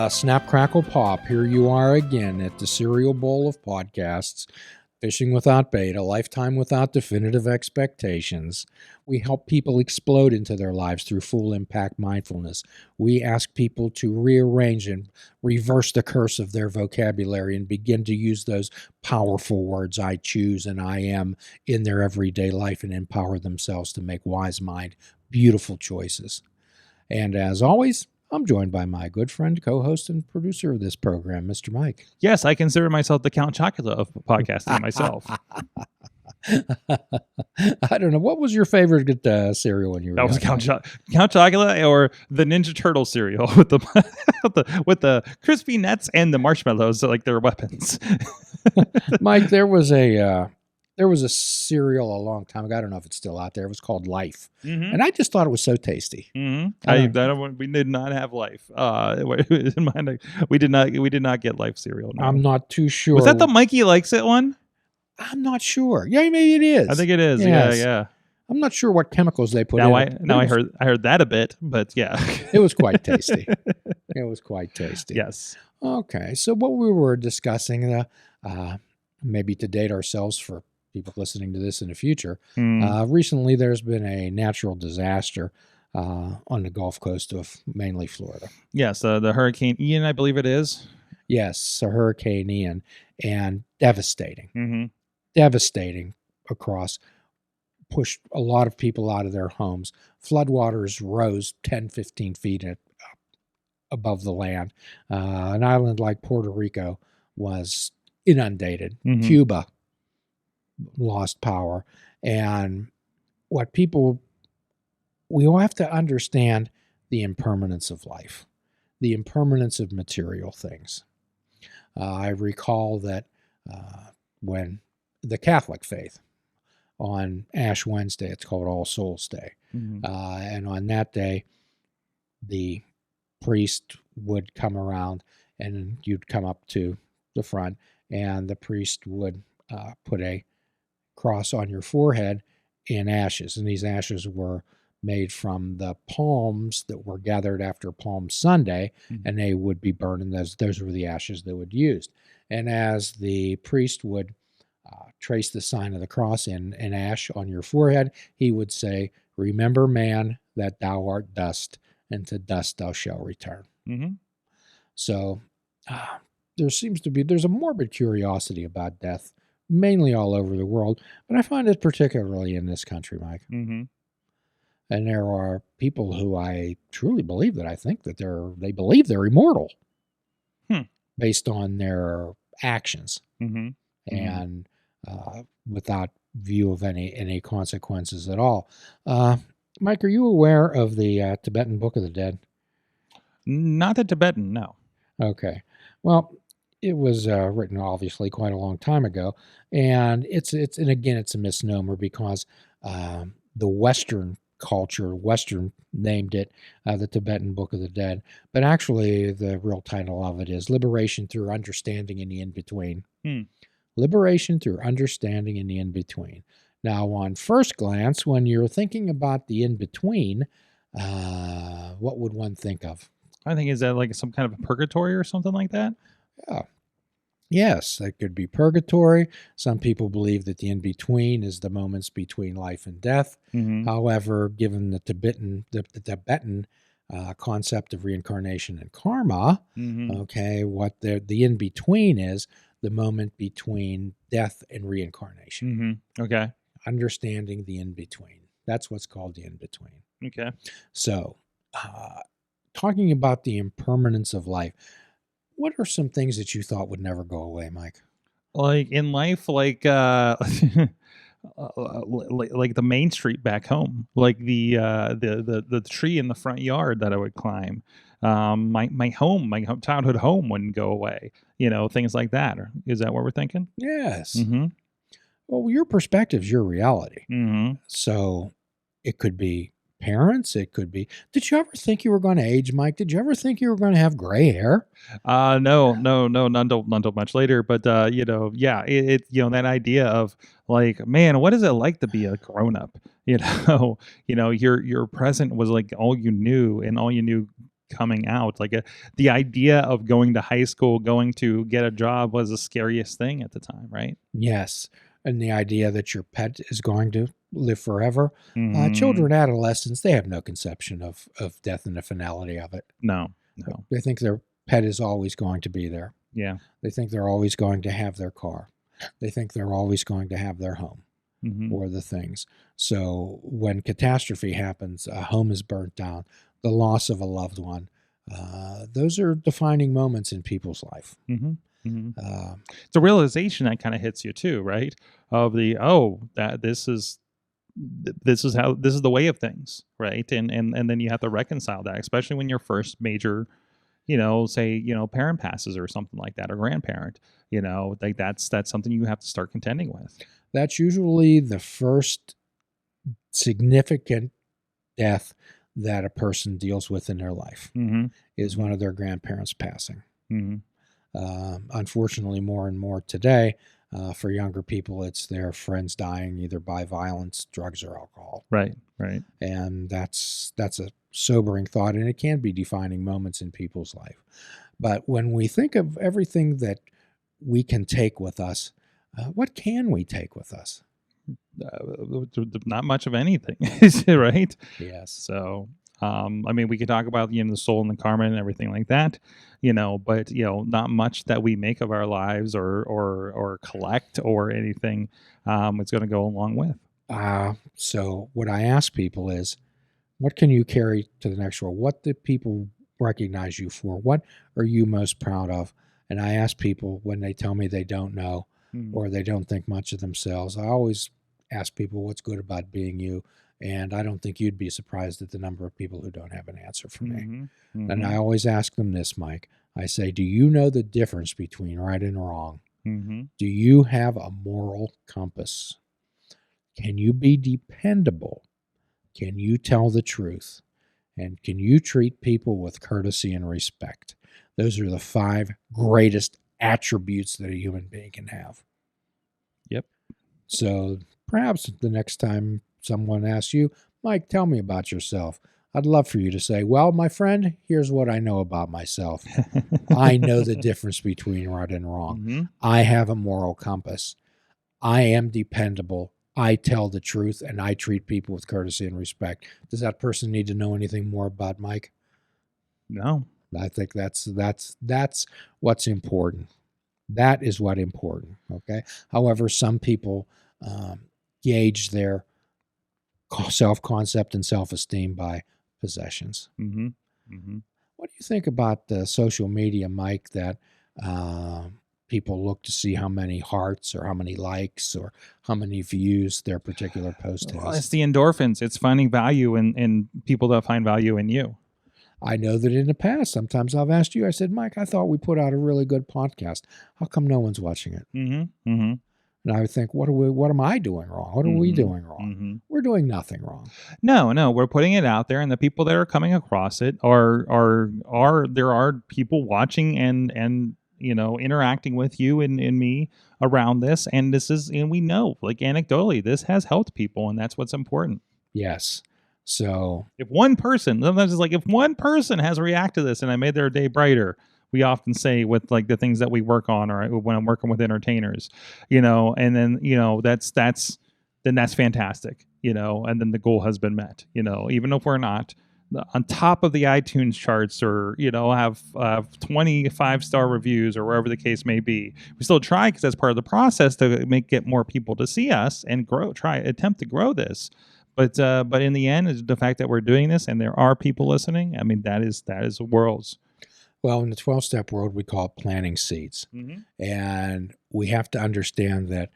Snap, Crackle, Pop. Here you are again at the cereal bowl of podcasts. Fishing without bait, a lifetime without definitive expectations. We help people explode into their lives through full impact mindfulness. We ask people to rearrange and reverse the curse of their vocabulary and begin to use those powerful words, I choose and I am, in their everyday life and empower themselves to make wise mind, beautiful choices. And as always, I'm joined by my good friend, co-host, and producer of this program, Mr. Mike. Yes, I consider myself the Count Chocula of podcasting myself. I don't know. What was your favorite cereal when you were That was young? Count Chocula or the Ninja Turtle cereal with the with the crispy nuts and the marshmallows like their weapons. Mike, there was a cereal a long time ago. I don't know if it's still out there. It was called Life, and I just thought it was so tasty. We did not have Life. We did not get Life cereal. No. I'm not too sure. Was that the Mikey Likes It one? I'm not sure. Yeah, maybe it is. I think it is. Yes. Yeah. I'm not sure what chemicals they put in. I heard that a bit, but yeah, it was quite tasty. It was quite tasty. Yes. Okay, so what we were discussing, maybe to date ourselves for people listening to this in the future, recently there's been a natural disaster on the Gulf Coast of mainly Florida. Yes, the Hurricane Ian, I believe it is. Yes, a Hurricane Ian, and devastating. Devastating across, pushed a lot of people out of their homes. Floodwaters rose 10, 15 feet above the land. An island like Puerto Rico was inundated. Cuba lost power. And we all have to understand the impermanence of life, the impermanence of material things. I recall that when the Catholic faith, on Ash Wednesday, it's called All Souls Day. And on that day, the priest would come around and you'd come up to the front and the priest would put a cross on your forehead in ashes. And these ashes were made from the palms that were gathered after Palm Sunday, and they would be burned, and those were the ashes they would use. And as the priest would trace the sign of the cross in ash on your forehead, he would say, "Remember, man, that thou art dust, and to dust thou shalt return." So there's a morbid curiosity about death, mainly all over the world, but I find it particularly in this country, Mike. And there are people who I truly believe that I think that they believe they're immortal based on their actions and without view of any consequences at all. Mike, are you aware of the Tibetan Book of the Dead? Not the Tibetan, no. Okay. Well, it was written obviously quite a long time ago, and it's a misnomer because the Western culture, Western named it the Tibetan Book of the Dead, but actually the real title of it is Liberation Through Understanding in the In-Between. Liberation through understanding in the in-between. Now, on first glance, when you're thinking about the in-between, what would one think of? I think, is that like some kind of a purgatory or something like that? Yeah. Yes, that could be purgatory. Some people believe that the in-between is the moments between life and death. However, given the Tibetan concept of reincarnation and karma, okay, what the in-between is the moment between death and reincarnation. Okay. Understanding the in-between. That's what's called the in-between. Okay. So, talking about the impermanence of life, what are some things that you thought would never go away, Mike? Like in life, like like the main street back home, like the tree in the front yard that I would climb. My childhood home wouldn't go away. Things like that. Is that what we're thinking? Yes. Well, your perspective's your reality. So it could be parents. It could be. Did you ever think you were going to age, Mike? Did you ever think you were going to have gray hair? No, none till much later. But yeah, that idea of like, man, what is it like to be a grown up? Your present was like all you knew, and all you knew coming out. Like the idea of going to high school, going to get a job was the scariest thing at the time, right? Yes. And the idea that your pet is going to live forever. Mhm. Children, adolescents, they have no conception of death and the finality of it. No. They think their pet is always going to be there. Yeah. They think they're always going to have their car. They think they're always going to have their home Mhm. or the things. So when catastrophe happens, a home is burnt down, the loss of a loved one, those are defining moments in people's life. Mhm. Mhm. Uh, It's a realization that kind of hits you too, right? Of that this is the way of things, right? And then you have to reconcile that, especially when your first major, say, parent passes or something like that, or grandparent, like that's something you have to start contending with. that's usually the first significant death that a person deals with in their life, Mm-hmm. is one of their grandparents passing. Mm-hmm. Unfortunately, more and more today, for younger people, it's their friends dying either by violence, drugs, or alcohol. Right. And that's a sobering thought, and it can be defining moments in people's life. But when we think of everything that we can take with us, what can we take with us? Not much of anything, right? Yes. So, we could talk about the soul and the karma and everything like that, but not much that we make of our lives or collect or anything. It's going to go along with. So what I ask people is, what can you carry to the next world? What do people recognize you for? What are you most proud of? And I ask people when they tell me they don't know or they don't think much of themselves, I always ask people what's good about being you. And I don't think you'd be surprised at the number of people who don't have an answer for me. Mm-hmm. And I always ask them this, Mike. I say, do you know the difference between right and wrong? Mm-hmm. Do you have a moral compass? Can you be dependable? Can you tell the truth? And can you treat people with courtesy and respect? Those are the 5 greatest attributes that a human being can have. Yep. So perhaps the next time someone asks you, Mike, tell me about yourself, I'd love for you to say, well, my friend, here's what I know about myself. I know the difference between right and wrong. Mm-hmm. I have a moral compass. I am dependable. I tell the truth, and I treat people with courtesy and respect. Does that person need to know anything more about Mike? No. I think that's what's important. That is what's important. Okay. However, some people gauge their self-concept and self-esteem by possessions. Mm-hmm. Mm-hmm. What do you think about social media, Mike, that people look to see how many hearts or how many likes or how many views their particular post has? Well, it's the endorphins. It's finding value in people that find value in you. I know that in the past, sometimes I've asked you, I said, Mike, I thought we put out a really good podcast. How come no one's watching it? Mm-hmm. Mm-hmm. And I would think, what am I doing wrong? What are we doing wrong? Mm-hmm. We're doing nothing wrong. No, we're putting it out there, and the people that are coming across it are there are people watching and interacting with you and me around this, and we know, like, anecdotally, this has helped people, and that's what's important. Yes. So if one person has reacted to this and I made their day brighter, we often say with like the things that we work on, or when I'm working with entertainers, and then that's fantastic, and then the goal has been met, even if we're not on top of the iTunes charts or have 25-star reviews or wherever the case may be. We still try, because that's part of the process to get more people to see us and attempt to grow this. But in the end, is the fact that we're doing this and there are people listening. I mean, that is worlds. Well, in the 12-step world, we call it planting seeds. Mm-hmm. And we have to understand that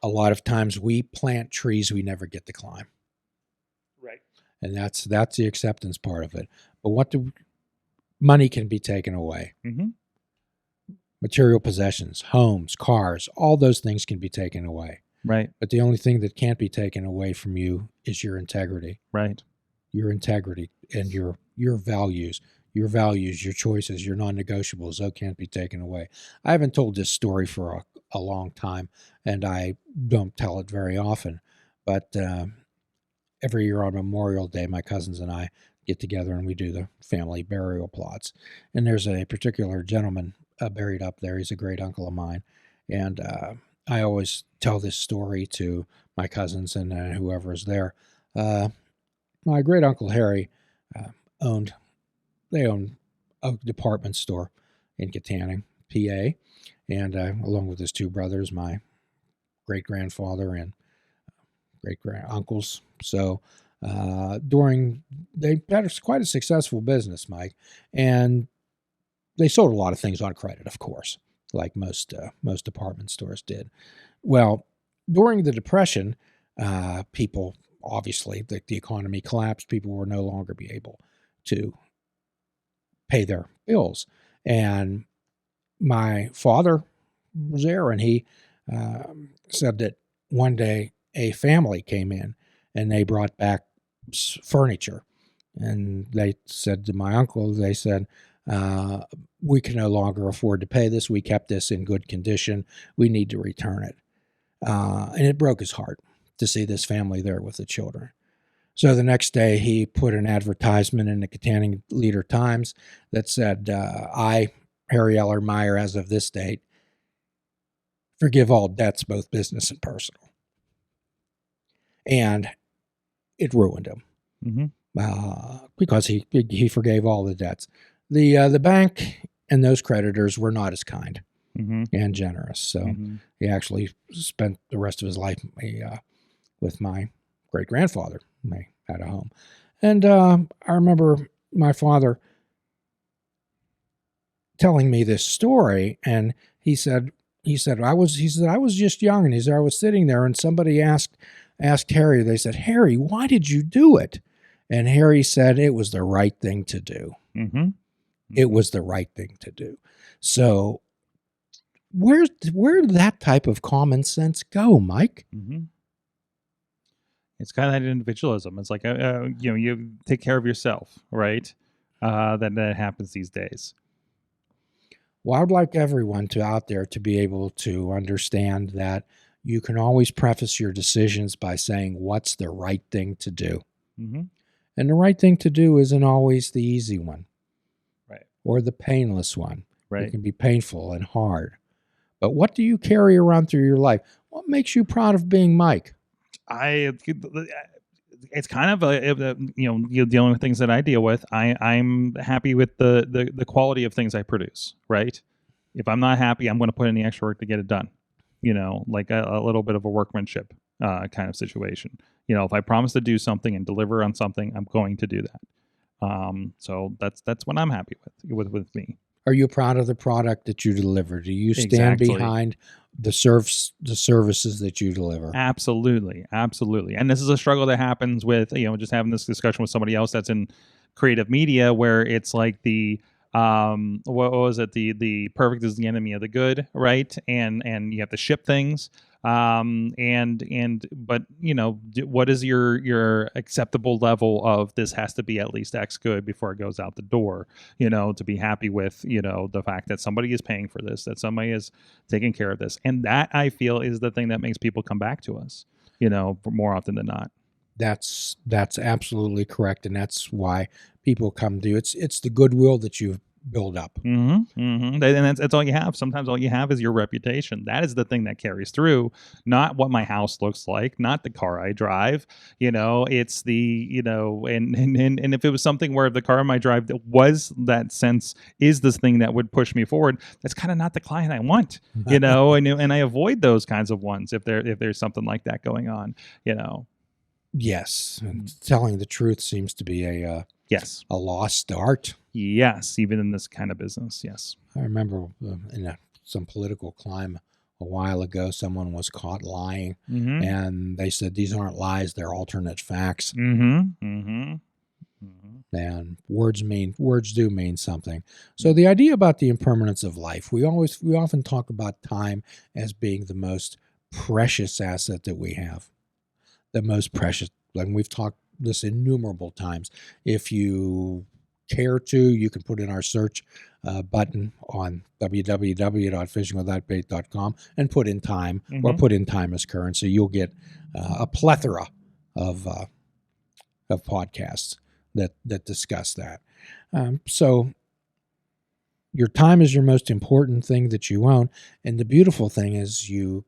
a lot of times we plant trees we never get to climb. Right. And that's the acceptance part of it. But money can be taken away. Mm-hmm. Material possessions, homes, cars, all those things can be taken away. Right. But the only thing that can't be taken away from you is your integrity. Right. Your integrity and your values. Your values, your choices, your non-negotiables, those can't be taken away. I haven't told this story for a long time, and I don't tell it very often. But every year on Memorial Day, my cousins and I get together and we do the family burial plots. And there's a particular gentleman buried up there. He's a great uncle of mine. And I always tell this story to my cousins and whoever is there. My great uncle Harry owned a department store in Katanning, PA, and along with his two brothers, my great grandfather and great uncles. So they had quite a successful business, Mike, and they sold a lot of things on credit, of course, like most department stores did. Well, during the Depression, people obviously the economy collapsed. People were no longer be able to pay their bills, and my father was there, and he said that one day a family came in and they brought back furniture, and they said to my uncle, they said, we can no longer afford to pay this. We kept this in good condition. We need to return it. And it broke his heart to see this family there with the children. So the next day he put an advertisement in the Katanning Leader-Times that said, I, Harry Ellermeyer, as of this date, forgive all debts, both business and personal. And it ruined him because he forgave all the debts. The bank and those creditors were not as kind and generous. So he actually spent the rest of his life with my great-grandfather. They had a home. And I remember my father telling me this story, and he said I was just young, and he said I was sitting there, and somebody asked Harry. They said, Harry, why did you do it? And Harry said it was the right thing to do. It was the right thing to do. So where did that type of common sense go, Mike? It's kind of that individualism. It's like you take care of yourself, right? That happens these days. Well, I'd like everyone out there to be able to understand that you can always preface your decisions by saying what's the right thing to do. And the right thing to do isn't always the easy one. Right. Or the painless one. Right. It can be painful and hard. But what do you carry around through your life? What makes you proud of being Mike? It's kind of you're dealing with things that I deal with. I'm happy with the quality of things I produce, right? If I'm not happy, I'm going to put in the extra work to get it done. Like a little bit of a workmanship kind of situation. If I promise to do something and deliver on something, I'm going to do that. So that's what I'm happy with me. Are you proud of the product that you deliver? Do you stand behind the services that you deliver? Absolutely. And this is a struggle that happens with, just having this discussion with somebody else that's in creative media, where it's like the what was it? The perfect is the enemy of the good, right? And you have to ship things. But what is your acceptable level of this has to be at least X good before it goes out the door, to be happy with, the fact that somebody is paying for this, that somebody is taking care of this. And that, I feel, is the thing that makes people come back to us, more often than not. That's absolutely correct. And that's why people come to you. It's the goodwill that you've build up. And that's all you have. Sometimes all you have is your reputation. That is the thing that carries through, not what my house looks like, not the car I drive. It's the, and if it was something where the car I might drive that was that sense is this thing that would push me forward, that's kind of not the client I want, and I avoid those kinds of ones if there's something like that going on, Yes. And telling the truth seems to be a lost art. Yes, even in this kind of business, yes. I remember in some political climb a while ago, someone was caught lying, and they said, these aren't lies, they're alternate facts. And words do mean something. So the idea about the impermanence of life, we often talk about time as being the most precious asset that we have. The most precious, and we've talked this innumerable times. If you care to, you can put in our search button on www.fishingwithoutbait.com and put in time, or put in time as currency. You'll get a plethora of podcasts that discuss that. So your time is your most important thing that you own, and the beautiful thing is you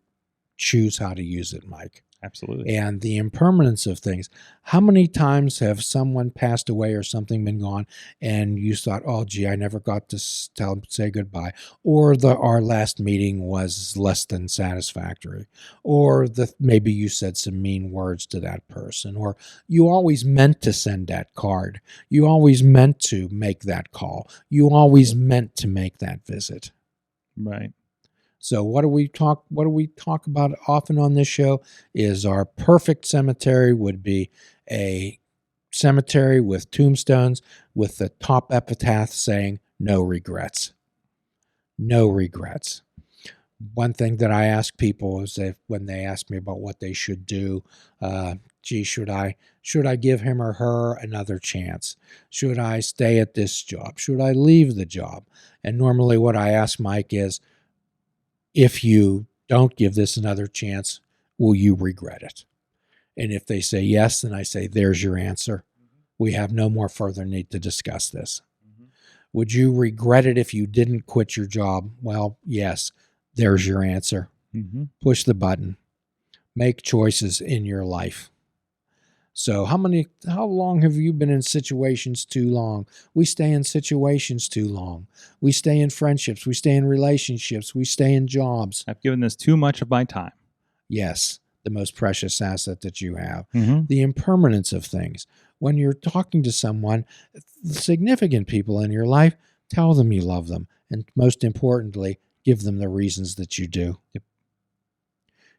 choose how to use it, Mike. Absolutely. And the impermanence of things. How many times have someone passed away or something been gone, and you thought, "Oh, gee, I never got to say goodbye," or our last meeting was less than satisfactory, or maybe you said some mean words to that person, or you always meant to send that card, you always meant to make that call, you always meant to make that visit. Right. So what do we talk about often on this show is our perfect cemetery would be a cemetery with tombstones with the top epitaph saying no regrets. No regrets. One thing that I ask people is when they ask me about what they should do, should I give him or her another chance? Should I stay at this job? Should I leave the job? And normally what I ask Mike is, if you don't give this another chance, will you regret it? And if they say yes, then I say, there's your answer. We have no more further need to discuss this. Would you regret it if you didn't quit your job? Well, yes, there's your answer. Push the button. Make choices in your life. So how long have you been in situations too long? We stay in situations too long. We stay in friendships. We stay in relationships. We stay in jobs. I've given this too much of my time. Yes, the most precious asset that you have. Mm-hmm. The impermanence of things. When you're talking to someone, significant people in your life, tell them you love them. And most importantly, give them the reasons that you do. Yep.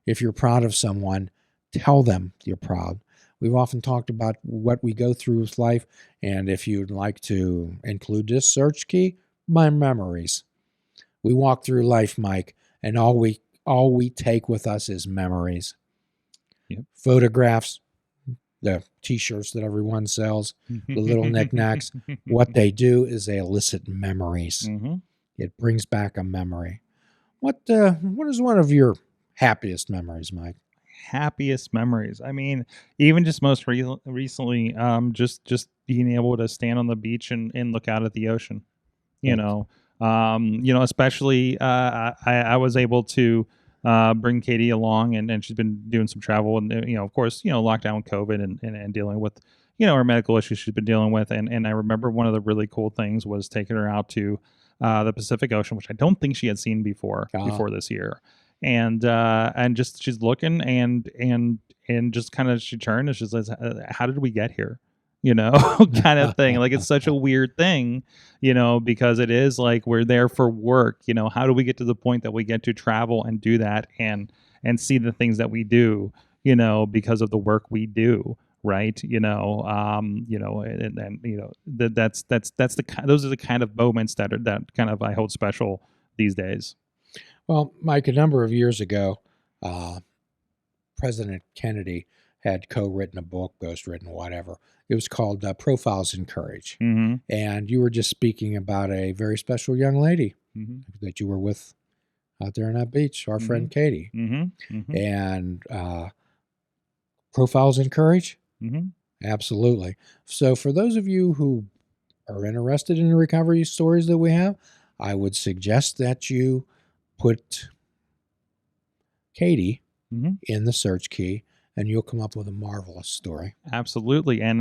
If you're proud of someone, tell them you're proud. We've often talked about what we go through with life, and if you'd like to include this search key, my memories. We walk through life, Mike, and all we take with us is memories. Yep. Photographs, the T-shirts that everyone sells, the little knickknacks. What they do is they elicit memories. Mm-hmm. It brings back a memory. What is one of your happiest memories, Mike? Happiest memories. I mean, even just most recently, just being able to stand on the beach and look out at the ocean. Especially I was able to bring Katie along, and she's been doing some travel, and of course, lockdown with COVID and dealing with her medical issues she's been dealing with, and I remember one of the really cool things was taking her out to the Pacific Ocean, which I don't think she had seen before this year. And just she's looking and just kind of she turned and she says, how did we get here? Kind of thing. Like, it's such a weird thing, because it is like we're there for work. How do we get to the point that we get to travel and do that and see the things that we do, because of the work we do. Right. That's those are the kind of moments that kind of I hold special these days. Well, Mike, a number of years ago, President Kennedy had co-written a book, ghostwritten, whatever. It was called Profiles in Courage. Mm-hmm. And you were just speaking about a very special young lady that you were with out there on that beach, our friend Katie. Mm-hmm. Mm-hmm. And Profiles in Courage? Mm-hmm. Absolutely. So for those of you who are interested in the recovery stories that we have, I would suggest that you put Katie in the search key, and you'll come up with a marvelous story. Absolutely. And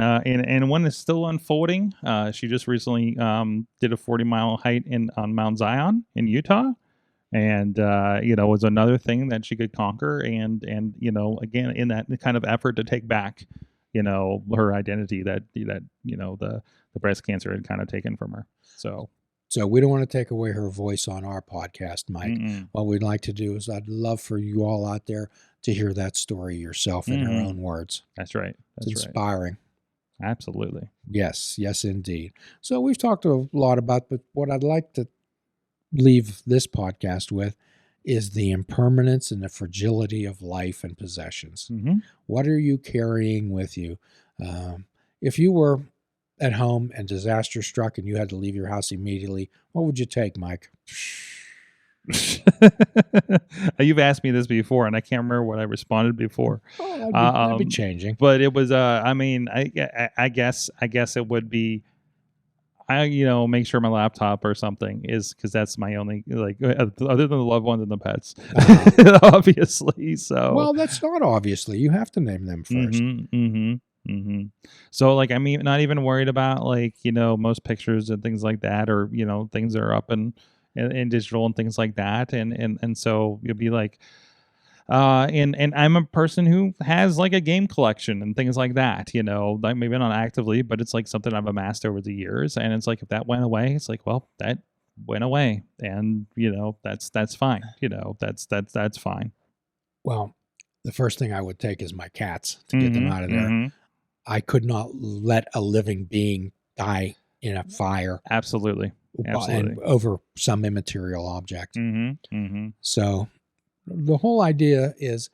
one is still unfolding. She just recently did a 40-mile hike on Mount Zion in Utah. And, was another thing that she could conquer. And again, in that kind of effort to take back, her identity that the breast cancer had kind of taken from her. So we don't want to take away her voice on our podcast, Mike. Mm-mm. What we'd like to do is I'd love for you all out there to hear that story yourself in her own words. That's right. It's inspiring. Right. Absolutely. Yes, indeed. So we've talked a lot about, but what I'd like to leave this podcast with is the impermanence and the fragility of life and possessions. Mm-hmm. What are you carrying with you? If you were at home and disaster struck and you had to leave your house immediately, what would you take, Mike? You've asked me this before, and I can't remember what I responded before. Oh, that'd be changing. But it was, I mean, I guess it would be, make sure my laptop or something is, because that's my only, like, other than the loved ones and the pets, obviously. So, well, that's not obviously. You have to name them first. So, like, I'm not even worried about, like, most pictures and things like that, or things that are up in digital and things like that, and so you'll be like, and I'm a person who has like a game collection and things like that, like maybe not actively, but it's like something I've amassed over the years. And it's like, if that went away, it's like, well, that went away, and that's fine. That's fine. Well, the first thing I would take is my cats to get them out of there. I could not let a living being die in a fire. Absolutely. And over some immaterial object. So the whole idea is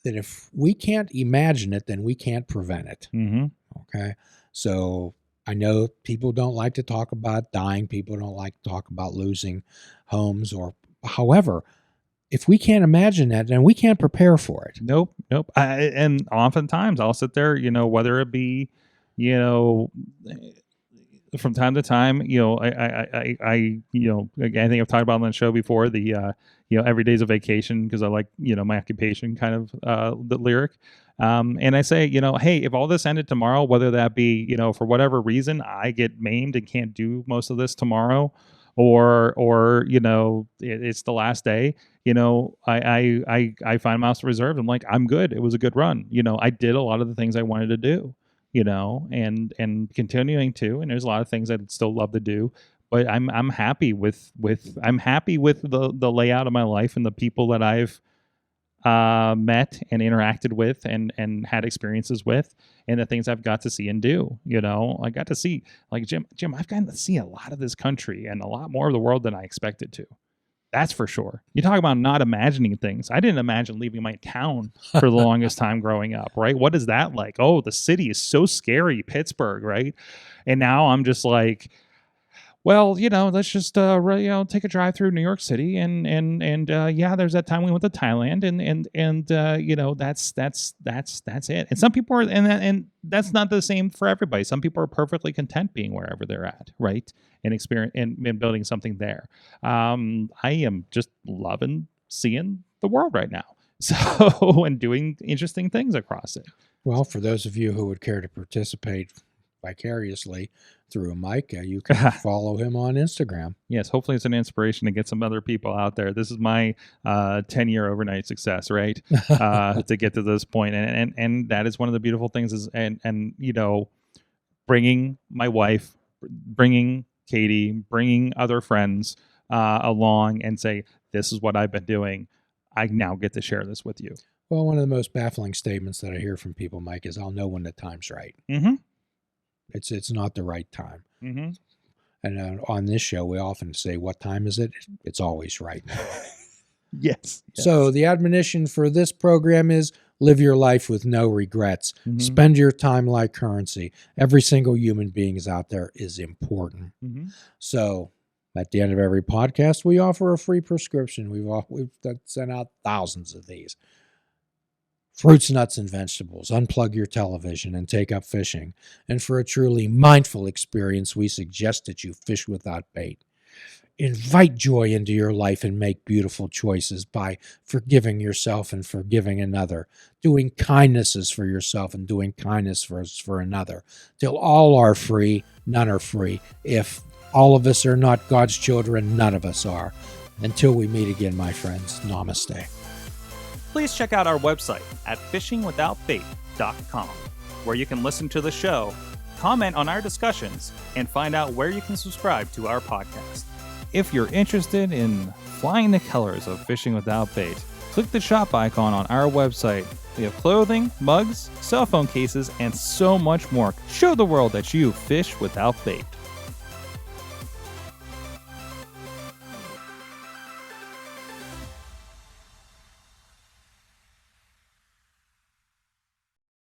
that if we can't imagine it, then we can't prevent it. Okay. So I know people don't like to talk about dying. People don't like to talk about losing homes, or however, if we can't imagine that, then we can't prepare for it. Nope. And oftentimes I'll sit there, whether it be, from time to time, I think I've talked about on the show before, the every day's a vacation, because I like, my occupation kind of the lyric. And I say, hey, if all this ended tomorrow, whether that be, for whatever reason, I get maimed and can't do most of this tomorrow, or it's the last day, I find myself reserved. I'm like, I'm good. It was a good run. I did a lot of the things I wanted to do, and continuing to, and there's a lot of things I'd still love to do, but I'm happy with the layout of my life and the people that I've met and interacted with and had experiences with, and the things I've got to see and do. I got to see, like, Jim, I've gotten to see a lot of this country and a lot more of the world than I expected to. That's for sure. You talk about not imagining things. I didn't imagine leaving my town for the longest time growing up, right? What is that like? Oh, the city is so scary, Pittsburgh, right? And now I'm just like, well, let's just take a drive through New York City, and there's that time we went to Thailand, and that's it. And some people are, and that's not the same for everybody. Some people are perfectly content being wherever they're at, right? And experience and building something there. I am just loving seeing the world right now, so, and doing interesting things across it. Well, for those of you who would care to participate vicariously through Mike, you can follow him on Instagram. Yes, hopefully it's an inspiration to get some other people out there. This is my 10-year overnight success, right? To get to this point, and that is one of the beautiful things is, and bringing my wife, bringing Katie, bringing other friends along, and say, this is what I've been doing. I now get to share this with you. Well, one of the most baffling statements that I hear from people, Mike, is, I'll know when the time's right. It's not the right time. And on this show, we often say, what time is it? It's always right now. Yes. So the admonition for this program is, live your life with no regrets. Spend your time like currency. Every single human being is out there is important. So at the end of every podcast, we offer a free prescription. We've sent out thousands of these. Fruits, nuts, and vegetables. Unplug your television and take up fishing. And for a truly mindful experience, we suggest that you fish without bait. Invite joy into your life and make beautiful choices by forgiving yourself and forgiving another, doing kindnesses for yourself and doing kindness for another. Till all are free, none are free. If all of us are not God's children, none of us are. Until we meet again, my friends, namaste. Please check out our website at fishingwithoutbait.com, where you can listen to the show, comment on our discussions, and find out where you can subscribe to our podcast. If you're interested in flying the colors of Fishing Without Bait, click the shop icon on our website. We have clothing, mugs, cell phone cases, and so much more. Show the world that you fish without bait.